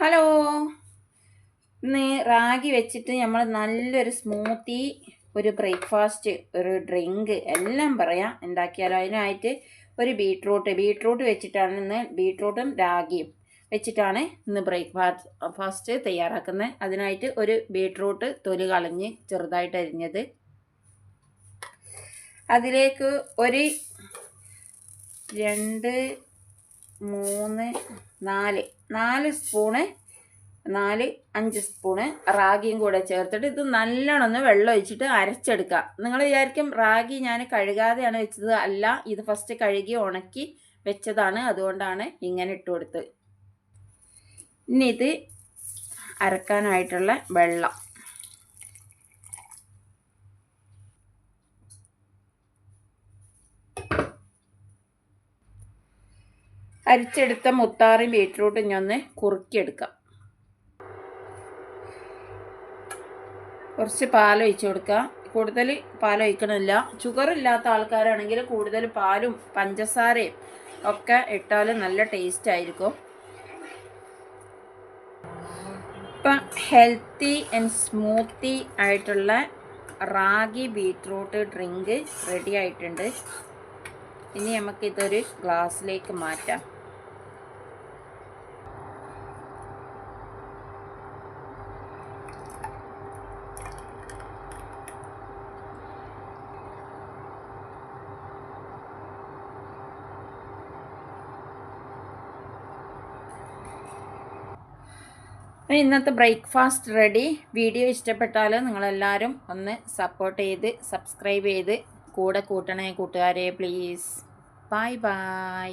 Hello. ഇന്ന് റാഗി വെച്ചിട്ട് നമ്മൾ നല്ലൊരു സ്മൂത്തി, ഒരു ബ്രേക്ക്ഫാസ്റ്റ്, ഒരു ഡ്രിങ്ക് എല്ലാം പറയാം ഉണ്ടാക്കിയാലോ. അതിനായിട്ട് ഒരു ബീട്രൂട്ട് വെച്ചിട്ടാണ് ഇന്ന്, ബീട്രൂട്ടും രാഗിയും വെച്ചിട്ടാണ് ഇന്ന് ബ്രേക്ക്ഫാസ്റ്റ് തയ്യാറാക്കുന്നത്. അതിനായിട്ട് ഒരു ബീട്രൂട്ട് തൊലി കളഞ്ഞ് ചെറുതായിട്ട് അരിഞ്ഞത്, അതിലേക്ക് ഒരു 2 3 4 സ്പൂണ് 5 സ്പൂണ് റാഗിയും കൂടെ ചേർത്തിട്ട് ഇത് നല്ലോണം ഒന്ന് വെള്ളം ഒഴിച്ചിട്ട് അരച്ചെടുക്കുക. നിങ്ങൾ വിചാരിക്കും റാഗി ഞാൻ കഴുകാതെയാണ് വെച്ചത്. അല്ല, ഇത് ഫസ്റ്റ് കഴുകി ഉണക്കി വെച്ചതാണ്, അതുകൊണ്ടാണ് ഇങ്ങനെ ഇട്ട് കൊടുത്തത്. ഇനി ഇത് അരക്കാനായിട്ടുള്ള വെള്ളം, അരിച്ചെടുത്ത മുത്താറി ബീട്രൂട്ട് ഇനി ഒന്ന് കുറുക്കിയെടുക്കാം. കുറച്ച് പാലൊഴിച്ച് കൊടുക്കുക. കൂടുതൽ പാലൊഴിക്കണില്ല. ഷുഗർ ഇല്ലാത്ത ആൾക്കാരാണെങ്കിൽ കൂടുതൽ പാലും പഞ്ചസാരയും ഒക്കെ ഇട്ടാൽ നല്ല ടേസ്റ്റ് ആയിരിക്കും. ഇപ്പം ഹെൽത്തി ആൻഡ് സ്മൂത്തി ആയിട്ടുള്ള റാഗി ബീട്രൂട്ട് ഡ്രിങ്ക് റെഡി ആയിട്ടുണ്ട്. ഇനി നമുക്കിതൊരു ഗ്ലാസ്സിലേക്ക് മാറ്റാം. ഇന്നത്തെ ബ്രേക്ക്ഫാസ്റ്റ് റെഡി. വീഡിയോ ഇഷ്ടപ്പെട്ടാൽ നിങ്ങളെല്ലാവരും ഒന്ന് സപ്പോർട്ട് ചെയ്ത് സബ്സ്ക്രൈബ് ചെയ്ത് കൂടെ കൂട്ടണേ കൂട്ടുകാരെ, പ്ലീസ്. Bye bye.